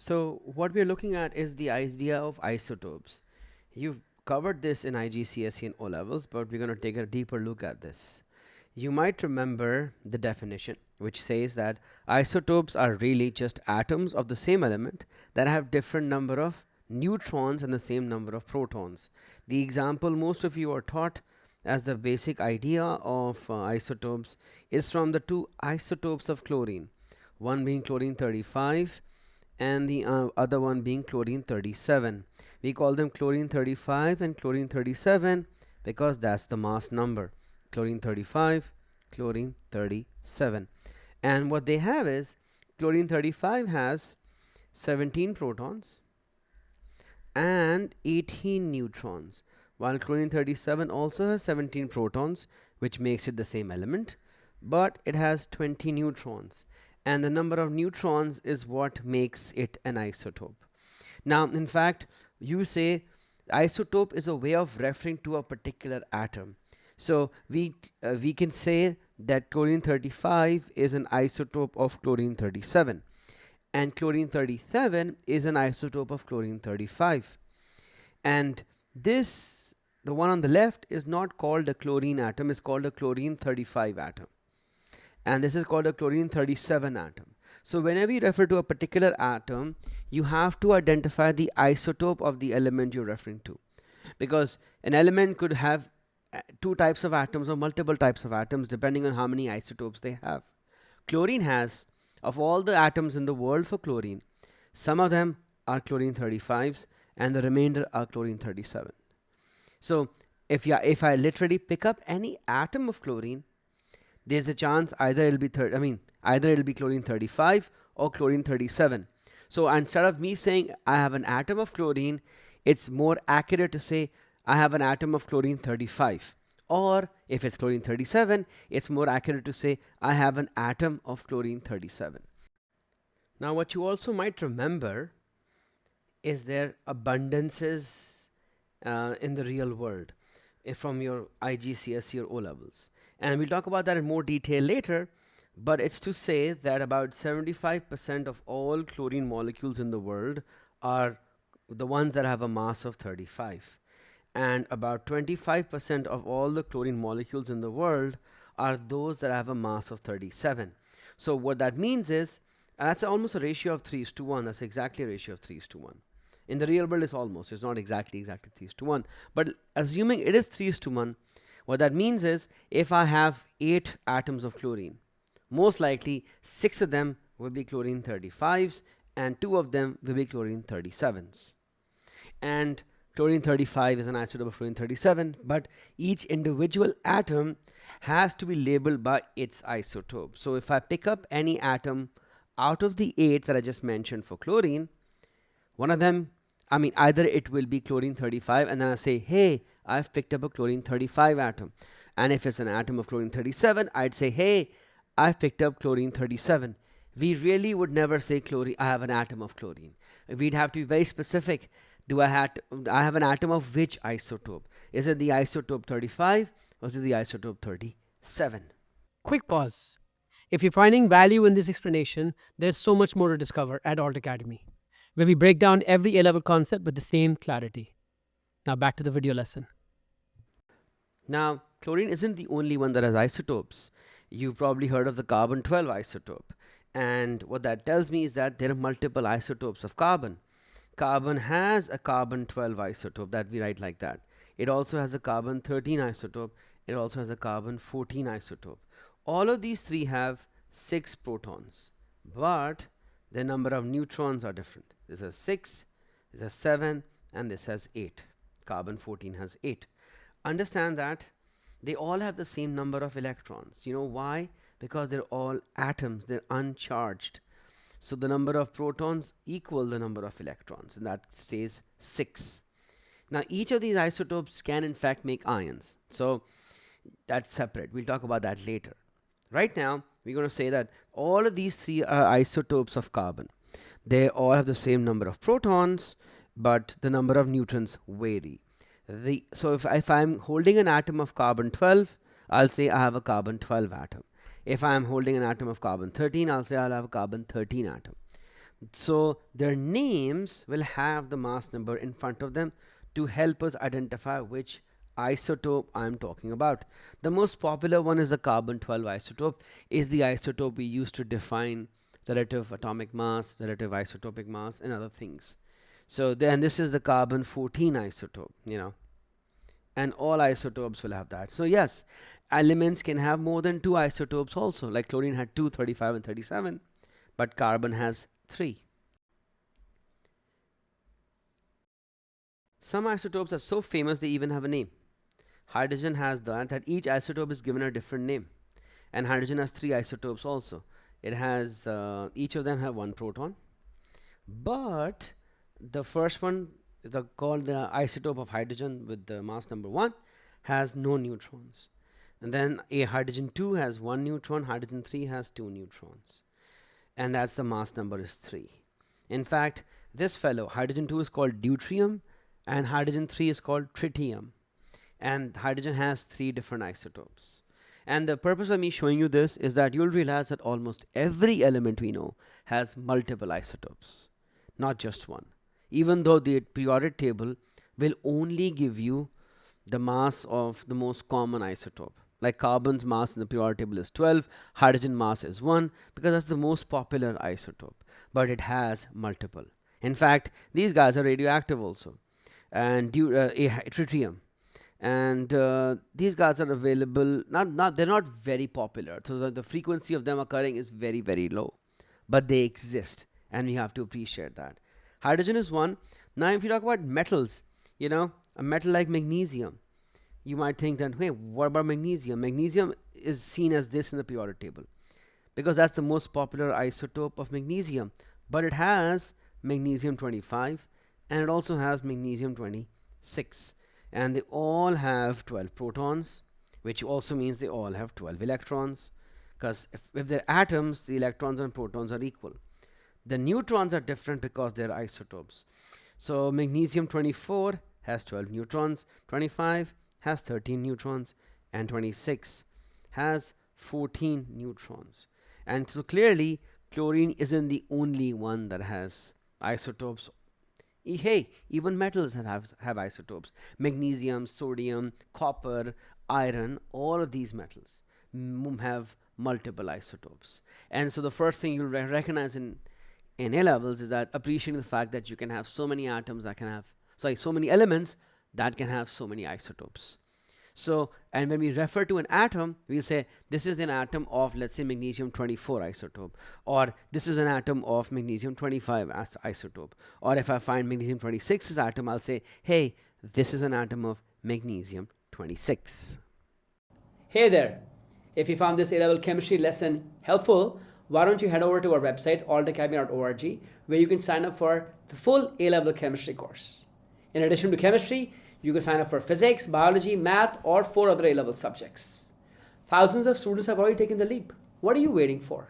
So what we're looking at is the idea of isotopes. You've covered this in IGCSE and O levels, but we're going to take a deeper look at this. You might remember the definition, which says that isotopes are really just atoms of the same element that have different number of neutrons and the same number of protons. The example most of you are taught as the basic idea of isotopes is from the two isotopes of chlorine, one being chlorine 35 and the other one being chlorine 37. We call them chlorine 35 and chlorine 37 because that's the mass number. Chlorine 35, chlorine 37. And what they have is chlorine 35 has 17 protons and 18 neutrons, while chlorine 37 also has 17 protons, which makes it the same element, but it has 20 neutrons, and the number of neutrons is what makes it an isotope. Now, in fact, you say isotope is a way of referring to a particular atom. So we can say that chlorine 35 is an isotope of chlorine 37, and chlorine 37 is an isotope of chlorine 35. And this, the one on the left, is not called a chlorine atom, it's called a chlorine 35 atom. And this is called a chlorine 37 atom. So whenever you refer to a particular atom, you have to identify the isotope of the element you're referring to, because an element could have two types of atoms or multiple types of atoms depending on how many isotopes they have. Chlorine has, of all the atoms in the world for chlorine, some of them are chlorine 35s and the remainder are chlorine 37. So if I literally pick up any atom of chlorine, there's a chance either it'll be either it'll be chlorine 35 or chlorine 37. So instead of me saying I have an atom of chlorine, it's more accurate to say I have an atom of chlorine 35. Or if it's chlorine 37, it's more accurate to say I have an atom of chlorine 37. Now what you also might remember is their abundances in the real world from your IGCSE or O levels. And we'll talk about that in more detail later, but it's to say that about 75% of all chlorine molecules in the world are the ones that have a mass of 35. And about 25% of all the chlorine molecules in the world are those that have a mass of 37. So what that means is, that's almost a ratio of 3:1. That's exactly a ratio of 3:1. In the real world, it's not exactly 3:1. But assuming it is 3:1, what that means is, if I have 8 atoms of chlorine, most likely 6 of them will be chlorine 35s and 2 of them will be chlorine 37s. And chlorine 35 is an isotope of chlorine 37, but each individual atom has to be labeled by its isotope. So if I pick up any atom out of the 8 that I just mentioned for chlorine, one of them, either it will be chlorine 35 and then I say, hey, I've picked up a chlorine 35 atom. And if it's an atom of chlorine 37, I'd say, hey, I've picked up chlorine 37. We really would never say I have an atom of chlorine. We'd have to be very specific. I have an atom of which isotope? Is it the isotope 35 or is it the isotope 37? Quick pause. If you're finding value in this explanation, there's so much more to discover at Alt Academy, where we break down every A-level concept with the same clarity. Now back to the video lesson. Now, chlorine isn't the only one that has isotopes. You've probably heard of the carbon-12 isotope. And what that tells me is that there are multiple isotopes of carbon. Carbon has a carbon-12 isotope that we write like that. It also has a carbon-13 isotope. It also has a carbon-14 isotope. All of these three have 6 protons, but the number of neutrons are different. This has 6, this has 7, and this has 8. Carbon-14 has 8. Understand that they all have the same number of electrons. You know why? Because they're all atoms, they're uncharged. So the number of protons equal the number of electrons, and that stays 6. Now each of these isotopes can in fact make ions. So that's separate. We'll talk about that later. Right now, we're going to say that all of these 3 are isotopes of carbon. They all have the same number of protons, but the number of neutrons vary. So if I'm holding an atom of carbon-12, I'll say I have a carbon-12 atom. If I'm holding an atom of carbon-13, I'll say I'll have a carbon-13 atom. So their names will have the mass number in front of them to help us identify which isotope I'm talking about. The most popular one is the carbon 12 isotope, is the isotope we use to define relative atomic mass, relative isotopic mass, and other things. So then this is the carbon 14 isotope, and all isotopes will have that. So yes, elements can have more than two isotopes also, like chlorine had 2, 35 and 37, but carbon has 3. Some isotopes are so famous they even have a name. Hydrogen has that each isotope is given a different name, and hydrogen has 3 isotopes also. It has each of them have 1 proton, but the first one is called the isotope of hydrogen with the mass number 1 has no neutrons, and then a hydrogen 2 has 1 neutron, hydrogen 3 has 2 neutrons, and that's the mass number is 3. In fact, this fellow hydrogen 2 is called deuterium and hydrogen 3 is called tritium, and hydrogen has 3 different isotopes. And the purpose of me showing you this is that you'll realize that almost every element we know has multiple isotopes, not just one, even though the periodic table will only give you the mass of the most common isotope. Like carbon's mass in the periodic table is 12, hydrogen mass is 1, because that's the most popular isotope, but it has multiple. In fact, these guys are radioactive also, and tritium, and these guys are available, they're not very popular, so the frequency of them occurring is very, very low, but they exist, and we have to appreciate that. Hydrogen is one. Now if you talk about metals, a metal like magnesium, you might think that, hey, what about magnesium? Magnesium is seen as this in the periodic table because that's the most popular isotope of magnesium, but it has magnesium 25 and it also has magnesium 26, and they all have 12 protons, which also means they all have 12 electrons, because if they're atoms, the electrons and protons are equal. The neutrons are different because they're isotopes. So magnesium 24 has 12 neutrons, 25 has 13 neutrons, and 26 has 14 neutrons. And so clearly chlorine isn't the only one that has isotopes. Hey, even metals have isotopes. Magnesium, sodium, copper, iron, all of these metals have multiple isotopes. And so the first thing you'll recognize in A levels is that appreciating the fact that you can have so many atoms that can have, so many elements that can have so many isotopes. So, and when we refer to an atom, we say this is an atom of, let's say, magnesium 24 isotope, or this is an atom of magnesium 25 isotope, or if I find magnesium 26 atom, I'll say, hey, this is an atom of magnesium 26. Hey there! If you found this A-level chemistry lesson helpful, why don't you head over to our website, altacademy.org, where you can sign up for the full A-level chemistry course. In addition to chemistry, you can sign up for physics, biology, math, or 4 other A-level subjects. Thousands of students have already taken the leap. What are you waiting for?